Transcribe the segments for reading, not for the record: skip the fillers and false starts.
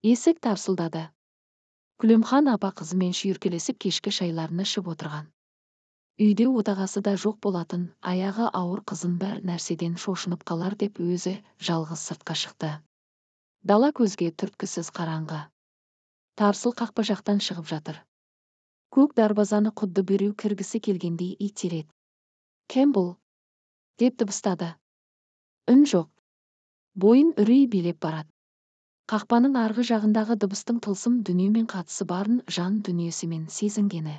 Есік тарсылдады. Күлемхан апа қызымен шүйіркелесіп кешкі шайларын ішіп отырған. Үйде отағасы да жоқ болатын, аяғы ауыр қызын бір нәрседен шошынып қалар деп өзі жалғыз сыртқа шықты. Дала көзге түрткісіз қараңғы. Тарсыл қақпа жақтан шығып жатыр. Көк дарбазаны құдды біреу кіргісі келгендей итереді. «Кем бұл?» деп дыбыстады. Үн жоқ. Бойын үрей билеп барады. Қақпаның арғы жағындағы дыбыстың тылсым дүниемен қатысы барын жан дүниесімен сезінгені.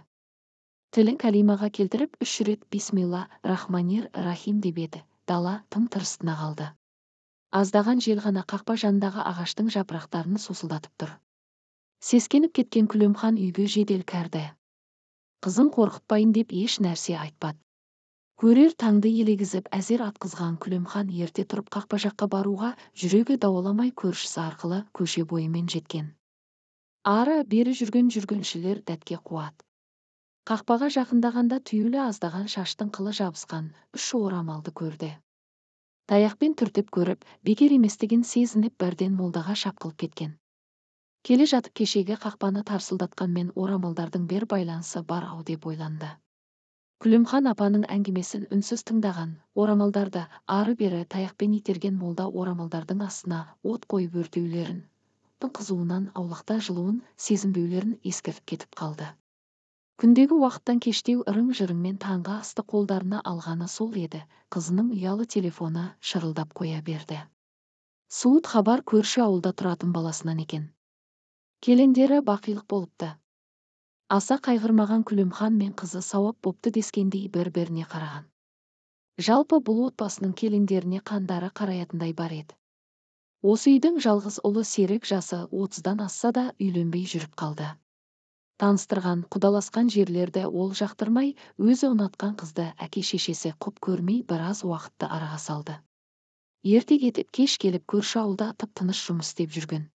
Тілін кәлимаға келтіріп 3 рет бисмилла рахманир рахим деп еді. Дала тым-тырысына қалды. Аздаған жел ғана қақпа жанындағы ағаштың жапырақтарын сусылдатып тұр. Сескеніп кеткен Күлемхан үйге жедел кірді. Қызын қорқытпайын деп еш нәрсе айтпады. Көрер таңды елегізіп әзер атқызған Күлемхан ерте тұрып қақпа жаққа баруға жүрегі дауаламай көршісі арқылы көше бойымен жеткен. Ары бері жүргіншілер дәтке қуат. Қақпаға жақындағанда түйілі аздаған шаштың қылы жабысқан 3 орамалды көрді. Таяқпен түртіп көріп, бекер еместігін сезініп бірден молдаға шапқылып кеткен. Келе жатып кешегі қақпаны тарсылдатқанмен орамалдардың бер байланысы бар ау деп ойланды. Күлемхан апаның әңгімесін үнсіз тыңдаған, орамалдарды ары-бері таяқпен итерген молда орамалдардың астына от қойып өртеулерін, қызуынан аулақта жылуын сезінбеулерін ескертіп кетіп қалды. Күндегі уақыттан кештеу ырың-жырыңмен таңғы асты қолдарына алғаны сол еді, қызының ұялы телефоны шырылдап қоя берді. Суыт хабар көрші ауылда тұратын баласынан екен. Келіндері бақилық болыпты. Аса қайғырмаған Күлемхан мен қызы сауап бопты дескендей бір-біріне қараған. Жалпы бұл отбасының келіндеріне қандары қараятындай бар еді. Осы үйдің жалғыз ұлы Серік жасы 30-дан асса да үйленбей жүріп қалды. Таныстырған, құдаласқан жерлерді ол жақтырмай, өзі ұнатқан қызды әке-шешесі құп көрмей біраз уақытты араға салды. Ерте кетіп кеш келіп көрші ауылда тып-тыныш жұмыс істеп жүрген.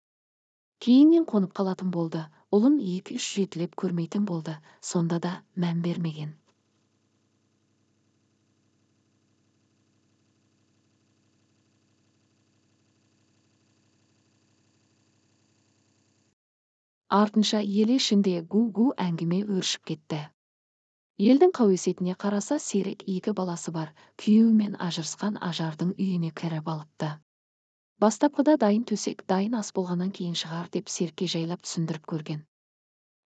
Кейіннен қонып қалатын болды, ұлын 2-3 жетілеп көрмейтін болды, сонда да мән бермеген. Артынша ел ішінде гу-гу әңгіме өршіп кетті. Елдің қауесетіне қараса Серік 2 баласы бар, күйеуімен ажырасқан Ажардың үйіне кіріп алыпты. Бастапқыда дайын төсек, дайын ас болғаннан кейін шығар деп Серікке жайлап түсіндіріп көрген.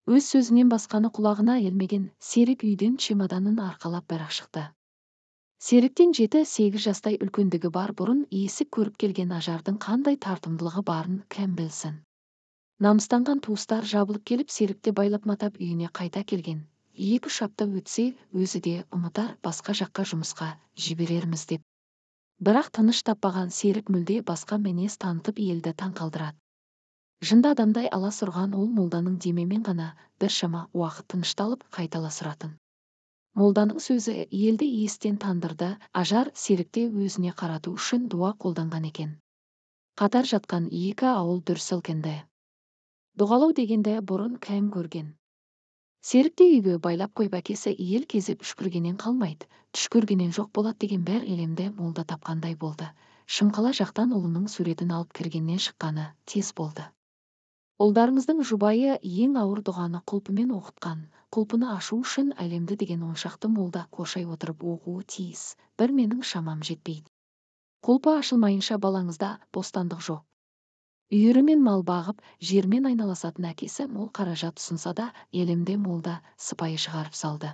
Өз сөзінен басқаны құлағына ілмеген Серік үйден чемоданын арқалап бір-ақ шықты. Серіктен 7-8 жастай үлкендігі бар, бұрын есік көріп келген Ажардың қандай тартымдылығы барын кім білсін. Намыстанған туыстар жабылып келіп Серікті байлап матап үйіне қайта келген. 2-3 апта өтсе, өзі де ұмытар, басқа жаққа жұмысқа жіберерміз деп. Бірақ тыныш таппаған Серік мүлде басқа мінез танытып елді таңқалдырады. Жынды адамдай алас ұрған ол молданың демемен ғана біршама уақыт тынышталып қайталасыратын. Молданың сөзі елді естен тандырды, Ажар Серікте өзіне қарату үшін дуа қолданған екен. Қатар жатқан 2 ауыл дүр сілкінді. Дұғалау дегенді бұрын кім көрген. Серікте үйге байлап қойып әкесі ел кезіп үшкіргенен қалмайды, түшкіргенен жоқ болады деген бір елемді молда тапқандай болды. Шымқала жақтан ұлының суретін алып кіргеннен шыққаны тез болды. Ұлдарыңыздың жұбайы ең ауыр дұғаны құлпымен оқытқан, құлпыны ашу үшін әлемді деген оншақты молда қоршай отырып оқуы тиіс, бір менің шамам жетпейді. Құлпы ашылмайынша балаңызда бостандық жоқ. Үйірімен мал бағып, жермен айналасатын әкесі мол қаражат ұсынса да, елімде молда сыпайы шығарып салды.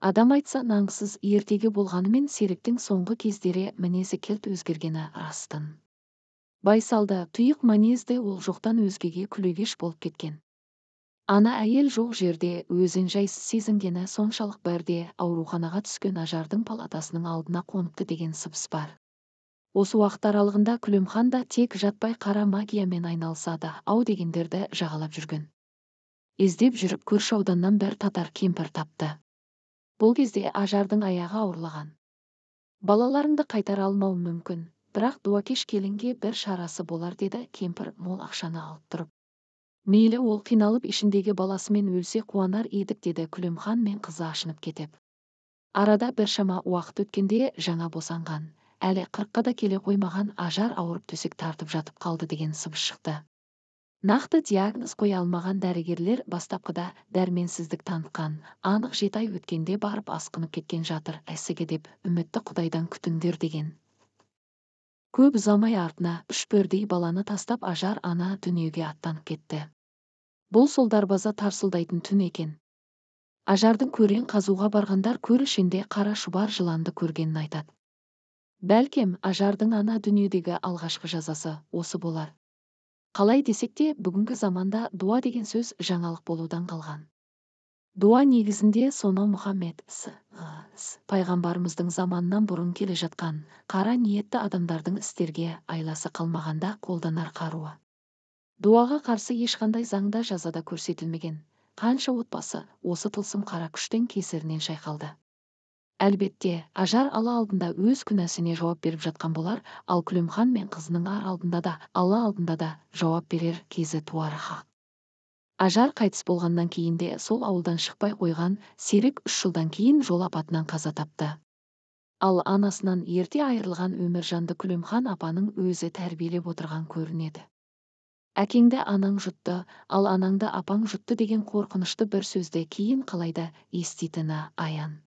Адам айтса наңсыз ертегі болғанымен Серіктің соңғы кездері мінезі кілт өзгергені растын. Байсалды, тұйық мінезді ол жоқтан өзгеге күлегеш болып кеткен. Ана әйел жоқ жерде өзін жайсыз сезінгені соншалық бірде ауруханаға түскен Ажардың палатасының алдына қоныпты деген сыбыс бар. Осы уақыт аралығында Күлемхан да тек жатпай қара магиямен айналысады ау дегендерді жағалап жүрген. Іздеп жүріп көрші ауданнан бір татар кемпір тапты. Бұл кезде Ажардың аяғы ауырлаған. Балаларыңды қайтара алмауым мүмкін, бірақ дуакеш келінге бір шарасы болар деді кемпір мол ақшаны алып тұрып. Мейлі ол қиналып ішіндегі баласымен өлсе қуанар едік деді Күлемхан мен қызы ашынып кетіп. Арада біршама уақыт өткенде жаңа босанған, әлі 40-қа да келе қоймаған Ажар ауырып төсек тартып жатып қалды деген сыбыс шықты. Нақты диагноз қоя алмаған дәрігерлер бастапқыда дәрменсіздік танытқан, анық 7 ай өткенде барып асқынып кеткен жатыр әсіге деп үмітті Құдайдан күтіңдер деген. Көп ұзамай артына 3 бірдей баланы тастап Ажар ана дүниеге аттанып кетті. Бұл сол дарбаза тарсылдайтын түн екен. Ажардың көрен қазуға барғандар көр ішінде қара шұбар жыланды көргенін айтады. Бәлкем, Ажардың ана дүниедегі алғашқы жазасы осы болар. Қалай десек те, бүгінгі заманда дуа деген сөз жаңалық болудан қалған. Дуа негізінде сонау Мұхаммед пайғамбарымыздың заманынан бұрын келе жатқан, қара ниетті адамдардың істерге айласы қалмағанда қолданар қаруы. Дуаға қарсы ешқандай заңда жазада көрсетілмеген, қанша отбасы осы тылсым қара күштің кесірінен шайқалды. Әлбетте, Ажар Алла алдында өз күнәсіне жауап беріп жатқан болар, ал Күлімхан мен қызының алдында да, Алла алдында да жауап берер кезі туары хақ. Ажар қайтыс болғаннан кейін де сол ауылдан шықпай қойған Серік 3 жылдан кейін жол апатынан қаза тапты. Ал анасынан ерте айырылған Өміржанды Күлімхан апаның өзі тәрбиелеп отырған көрінеді. Әкеңді анаң жұтты, ал анаңды апаң жұтты деген қорқынышты бір сөзді кейін қалайда еститіні аян.